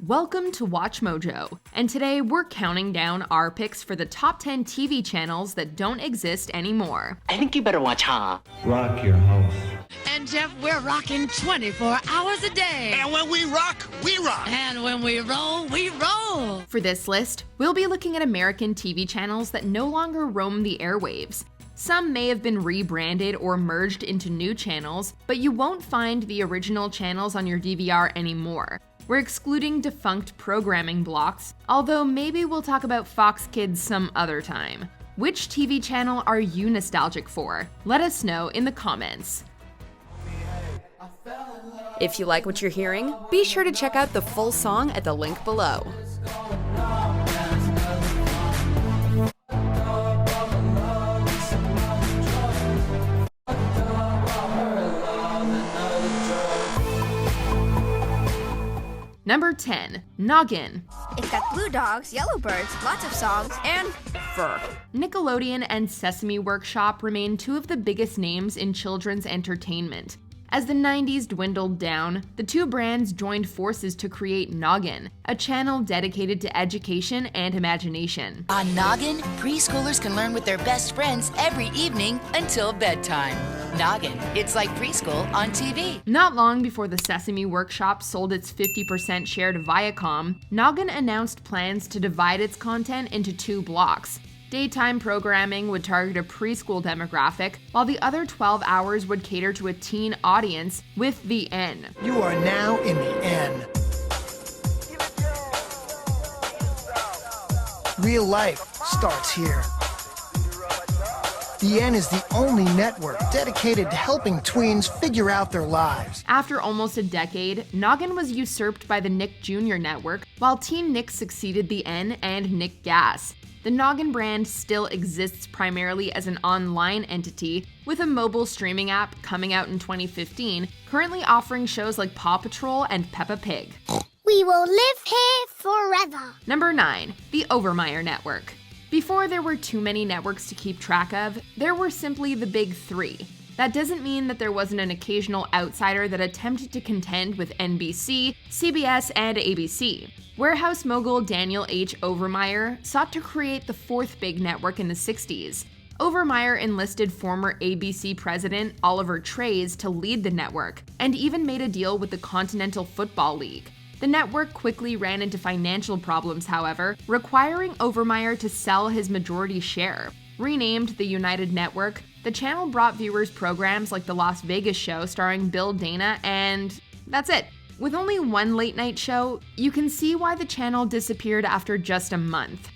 Welcome to WatchMojo, and today we're counting down our picks for the top 10 TV channels that don't exist anymore. I think you better watch, huh? Rock your house. And Jeff, we're rocking 24 hours a day. And when we rock, we rock. And when we roll, we roll. For this list, we'll be looking at American TV channels that no longer roam the airwaves. Some may have been rebranded or merged into new channels, but you won't find the original channels on your DVR anymore. We're excluding defunct programming blocks, although maybe we'll talk about Fox Kids some other time. Which TV channel are you nostalgic for? Let us know in the comments. If you like what you're hearing, be sure to check out the full song at the link below. Number 10. Noggin. It's got blue dogs, yellow birds, lots of songs, and fur. Nickelodeon and Sesame Workshop remain two of the biggest names in children's entertainment. As the 90s dwindled down, the two brands joined forces to create Noggin, a channel dedicated to education and imagination. On Noggin, preschoolers can learn with their best friends every evening until bedtime. Noggin, it's like preschool on TV. Not long before the Sesame Workshop sold its 50% share to Viacom, Noggin announced plans to divide its content into two blocks. Daytime programming would target a preschool demographic, while the other 12 hours would cater to a teen audience with the N. You are now in the N. Real life starts here. The N is the only network dedicated to helping tweens figure out their lives. After almost a decade, Noggin was usurped by the Nick Jr. network, while Teen Nick succeeded the N and Nick Gas. The Noggin brand still exists primarily as an online entity, with a mobile streaming app coming out in 2015, currently offering shows like Paw Patrol and Peppa Pig. We will live here forever. Number 9. The Overmyer Network. Before there were too many networks to keep track of, there were simply the big three. That doesn't mean that there wasn't an occasional outsider that attempted to contend with NBC, CBS, and ABC. Warehouse mogul Daniel H. Overmyer sought to create the fourth big network in the 60s. Overmyer enlisted former ABC president Oliver Treyz to lead the network, and even made a deal with the Continental Football League. The network quickly ran into financial problems, however, requiring Overmyer to sell his majority share. Renamed the United Network, the channel brought viewers programs like The Las Vegas Show starring Bill Dana, and that's it. With only one late-night show, you can see why the channel disappeared after just a month.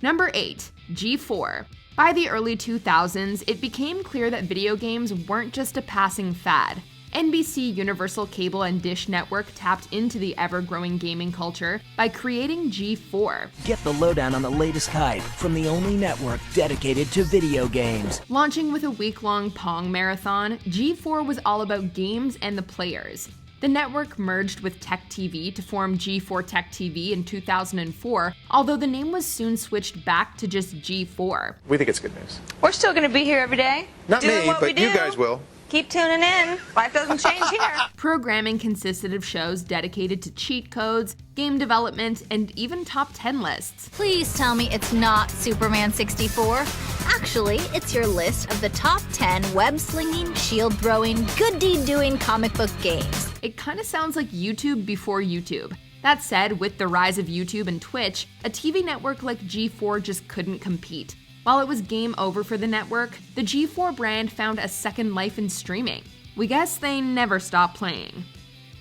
Number 8. G4. By the early 2000s, it became clear that video games weren't just a passing fad. NBC Universal Cable and Dish Network tapped into the ever-growing gaming culture by creating G4. Get the lowdown on the latest hype from the only network dedicated to video games. Launching with a week-long Pong marathon, G4 was all about games and the players. The network merged with Tech TV to form G4 Tech TV in 2004, although the name was soon switched back to just G4. We think it's good news. We're still going to be here every day. Not doing me, what we but do. you guys will. Keep tuning in. Life doesn't change here. Programming consisted of shows dedicated to cheat codes, game development, and even top 10 lists. Please tell me it's not Superman 64. Actually, it's your list of the top 10 web-slinging, shield-throwing, good-deed-doing comic book games. It kind of sounds like YouTube before YouTube. That said, with the rise of YouTube and Twitch, a TV network like G4 just couldn't compete. While it was game over for the network, the G4 brand found a second life in streaming. We guess they never stopped playing.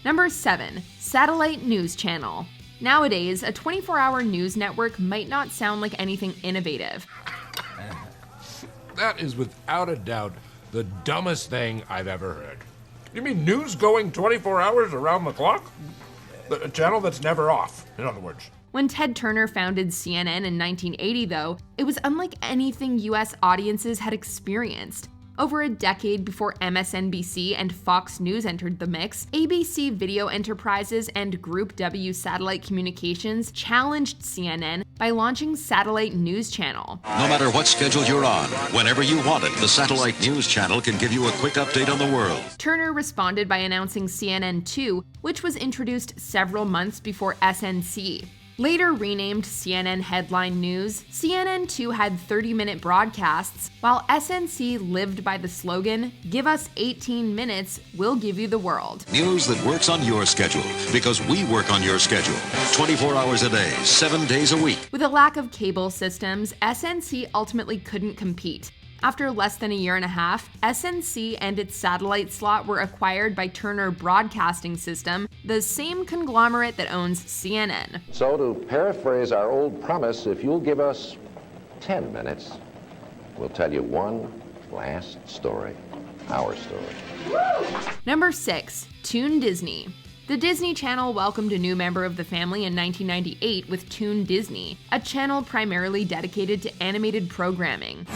Number 7. Satellite News Channel. Nowadays, a 24-hour news network might not sound like anything innovative. That is without a doubt the dumbest thing I've ever heard. You mean news going 24 hours around the clock? A channel that's never off, in other words. When Ted Turner founded CNN in 1980, though, it was unlike anything US audiences had experienced. Over a decade before MSNBC and Fox News entered the mix, ABC Video Enterprises and Group W Satellite Communications challenged CNN by launching Satellite News Channel. No matter what schedule you're on, whenever you want it, the Satellite News Channel can give you a quick update on the world. Turner responded by announcing CNN2, which was introduced several months before SNC. Later renamed CNN Headline News, CNN2 had 30-minute broadcasts, while SNC lived by the slogan, "Give us 18 minutes, we'll give you the world." News that works on your schedule, because we work on your schedule. 24 hours a day, 7 days a week. With a lack of cable systems, SNC ultimately couldn't compete. After less than a year and a half, SNC and its satellite slot were acquired by Turner Broadcasting System, the same conglomerate that owns CNN. So to paraphrase our old promise, if you'll give us 10 minutes, we'll tell you one last story, our story. Number 6, Toon Disney. The Disney Channel welcomed a new member of the family in 1998 with Toon Disney, a channel primarily dedicated to animated programming.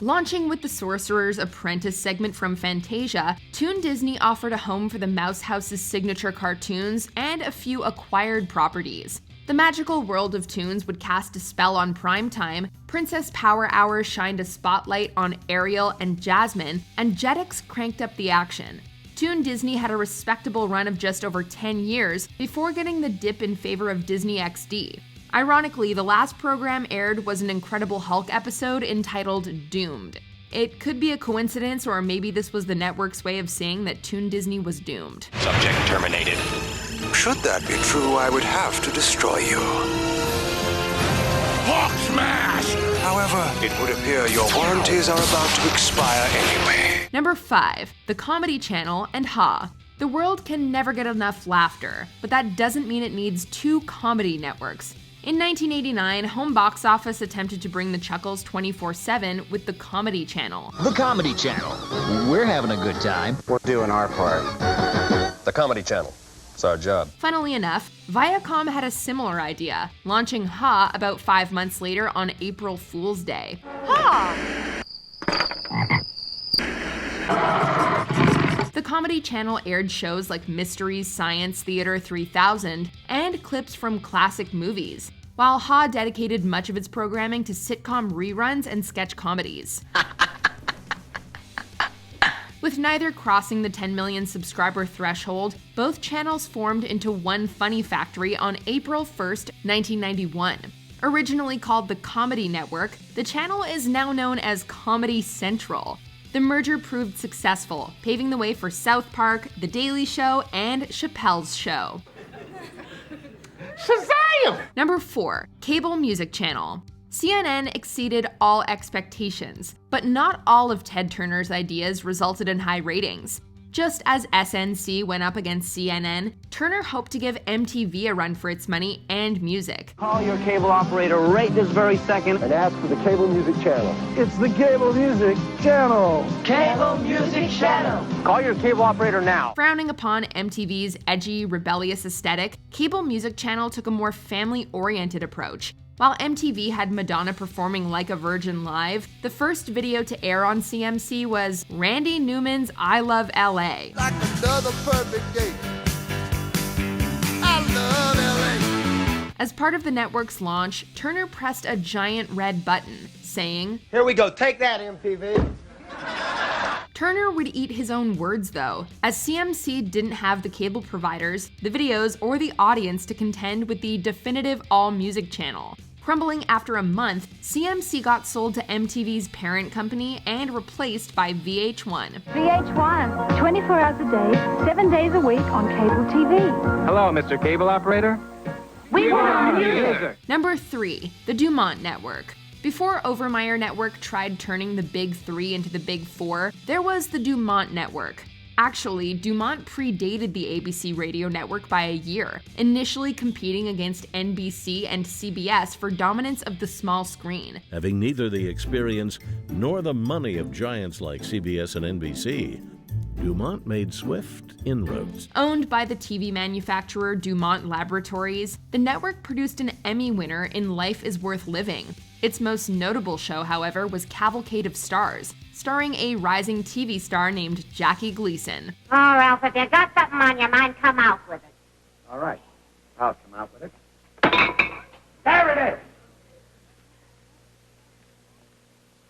Launching with the Sorcerer's Apprentice segment from Fantasia, Toon Disney offered a home for the Mouse House's signature cartoons and a few acquired properties. The magical world of Toons would cast a spell on primetime, Princess Power Hour shined a spotlight on Ariel and Jasmine, and Jetix cranked up the action. Toon Disney had a respectable run of just over 10 years before getting the dip in favor of Disney XD. Ironically, the last program aired was an Incredible Hulk episode entitled Doomed. It could be a coincidence, or maybe this was the network's way of saying that Toon Disney was doomed. Subject terminated. Should that be true, I would have to destroy you. Hulk smash! However, it would appear your warranties are about to expire anyway. Number 5, the Comedy Channel and Ha. The world can never get enough laughter, but that doesn't mean it needs 2 comedy networks. In 1989, Home Box Office attempted to bring the chuckles 24/7 with the Comedy Channel. The Comedy Channel. We're having a good time. We're doing our part. The Comedy Channel. It's our job. Funnily enough, Viacom had a similar idea, launching Ha about 5 months later on April Fool's Day. The Comedy Channel aired shows like Mysteries Science Theater 3000 and clips from classic movies, while Ha dedicated much of its programming to sitcom reruns and sketch comedies. With neither crossing the 10 million subscriber threshold, both channels formed into one funny factory on April 1st, 1991. Originally called the Comedy Network, the channel is now known as Comedy Central. The merger proved successful, paving the way for South Park, The Daily Show, and Chappelle's Show. Shazam! Number 4, Cable Music Channel. CNN exceeded all expectations, but not all of Ted Turner's ideas resulted in high ratings. Just as SNC went up against CNN, Turner hoped to give MTV a run for its money and music. Call your cable operator right this very second And ask for the Cable Music Channel. It's the Cable Music Channel. Cable Music Channel. Call your cable operator now. Frowning upon MTV's edgy, rebellious aesthetic, Cable Music Channel took a more family-oriented approach. While MTV had Madonna performing Like a Virgin live, the first video to air on CMC was Randy Newman's I Love LA. Like another perfect day. I love LA. As part of the network's launch, Turner pressed a giant red button, saying, "Here we go, take that, MTV." Turner would eat his own words though, as CMC didn't have the cable providers, the videos, or the audience to contend with the definitive all-music channel. Crumbling after a month, CMC got sold to MTV's parent company and replaced by VH1. VH1, 24 hours a day, 7 days a week on cable TV. Hello, Mr. Cable Operator. We want music. Number 3, the Dumont Network. Before Overmyer Network tried turning the Big 3 into the Big 4, there was the Dumont Network. Actually, Dumont predated the ABC radio network by a year, initially competing against NBC and CBS for dominance of the small screen. Having neither the experience nor the money of giants like CBS and NBC, Dumont made swift inroads. Owned by the TV manufacturer Dumont Laboratories, the network produced an Emmy winner in Life is Worth Living. Its most notable show, however, was Cavalcade of Stars, starring a rising TV star named Jackie Gleason. Oh, Ralph, if you got something on your mind, come out with it. All right. I'll come out with it. There it is!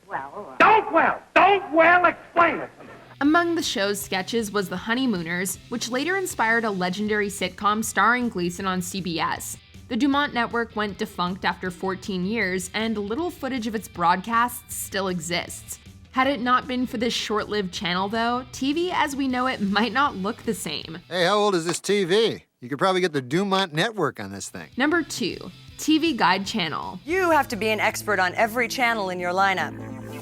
Well, Don't explain it to me. Among the show's sketches was The Honeymooners, which later inspired a legendary sitcom starring Gleason on CBS. The Dumont Network went defunct after 14 years, and little footage of its broadcasts still exists. Had it not been for this short-lived channel, though, TV as we know it might not look the same. Hey, how old is this TV? You could probably get the Dumont Network on this thing. Number 2. TV Guide Channel. You have to be an expert on every channel in your lineup.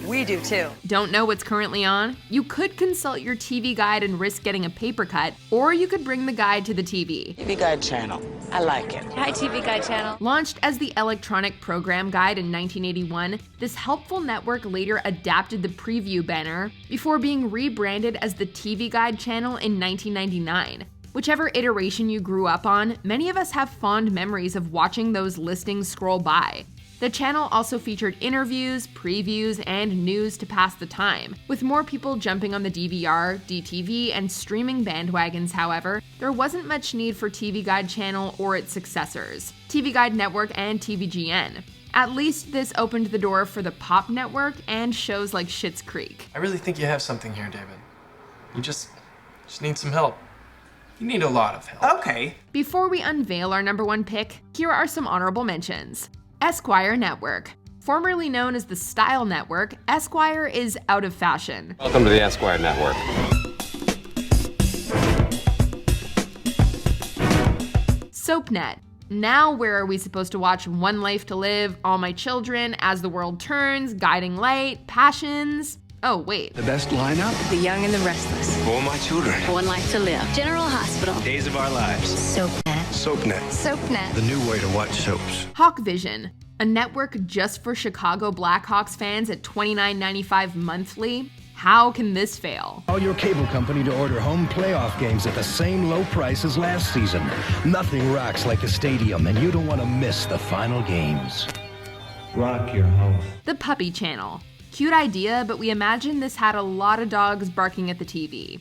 We do too. Don't know what's currently on? You could consult your TV guide and risk getting a paper cut, or you could bring the guide to the TV. TV Guide Channel. I like it. Hi, TV Guide Channel. Launched as the Electronic Program Guide in 1981, this helpful network later adapted the preview banner before being rebranded as the TV Guide Channel in 1999. Whichever iteration you grew up on, many of us have fond memories of watching those listings scroll by. The channel also featured interviews, previews, and news to pass the time. With more people jumping on the DVR, DTV, and streaming bandwagons, however, there wasn't much need for TV Guide Channel or its successors, TV Guide Network and TVGN. At least this opened the door for the Pop Network and shows like Schitt's Creek. I really think you have something here, David. You just need some help. You need a lot of help. Okay. Before we unveil our number 1 pick, here are some honorable mentions. Esquire Network. Formerly known as the Style Network, Esquire is out of fashion. Welcome to the Esquire Network. SoapNet. Now where are we supposed to watch One Life to Live, All My Children, As the World Turns, Guiding Light, Passions? Oh, wait. The best lineup? The Young and the Restless. All My Children. One Life to Live. General Hospital. Days of Our Lives. SoapNet. SoapNet. SoapNet. The new way to watch soaps. Hawk Vision. A network just for Chicago Blackhawks fans at $29.95 monthly. How can this fail? Call your cable company to order home playoff games at the same low price as last season. Nothing rocks like the stadium, and you don't want to miss the final games. Rock your house. The Puppy Channel. Cute idea, but we imagine this had a lot of dogs barking at the TV.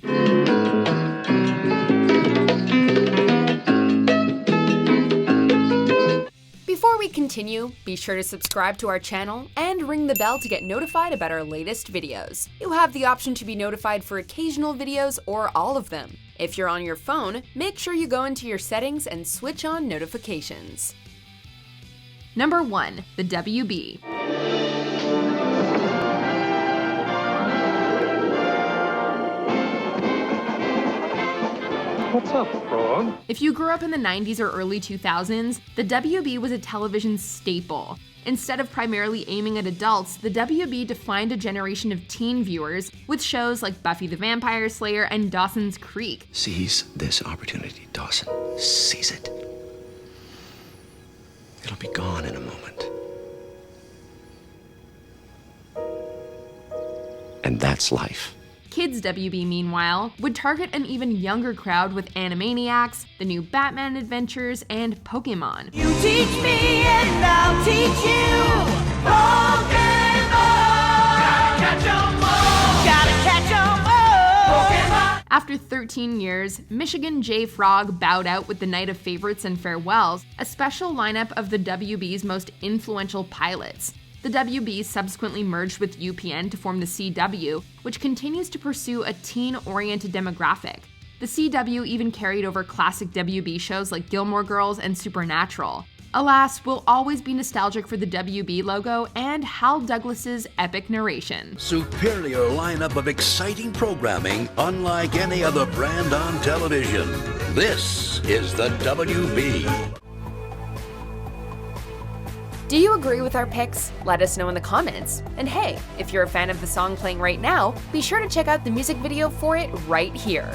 Before we continue, be sure to subscribe to our channel and ring the bell to get notified about our latest videos. You have the option to be notified for occasional videos or all of them. If you're on your phone, make sure you go into your settings and switch on notifications. Number 1. The WB. What's up, Frog? If you grew up in the 90s or early 2000s, the WB was a television staple. Instead of primarily aiming at adults, the WB defined a generation of teen viewers with shows like Buffy the Vampire Slayer and Dawson's Creek. Seize this opportunity, Dawson. Seize it. It'll be gone in a moment. And that's life. Kids WB, meanwhile, would target an even younger crowd with Animaniacs, the new Batman adventures, and Pokemon. You teach me and I'll teach you. Pokemon. Gotta catch 'em all. Gotta catch 'em all. Pokemon. After 13 years, Michigan J. Frog bowed out with the Night of Favorites and Farewells, a special lineup of the WB's most influential pilots. The WB subsequently merged with UPN to form the CW, which continues to pursue a teen-oriented demographic. The CW even carried over classic WB shows like Gilmore Girls and Supernatural. Alas, we'll always be nostalgic for the WB logo and Hal Douglas's epic narration. Superior lineup of exciting programming unlike any other brand on television. This is the WB. Do you agree with our picks? Let us know in the comments. And hey, if you're a fan of the song playing right now, be sure to check out the music video for it right here.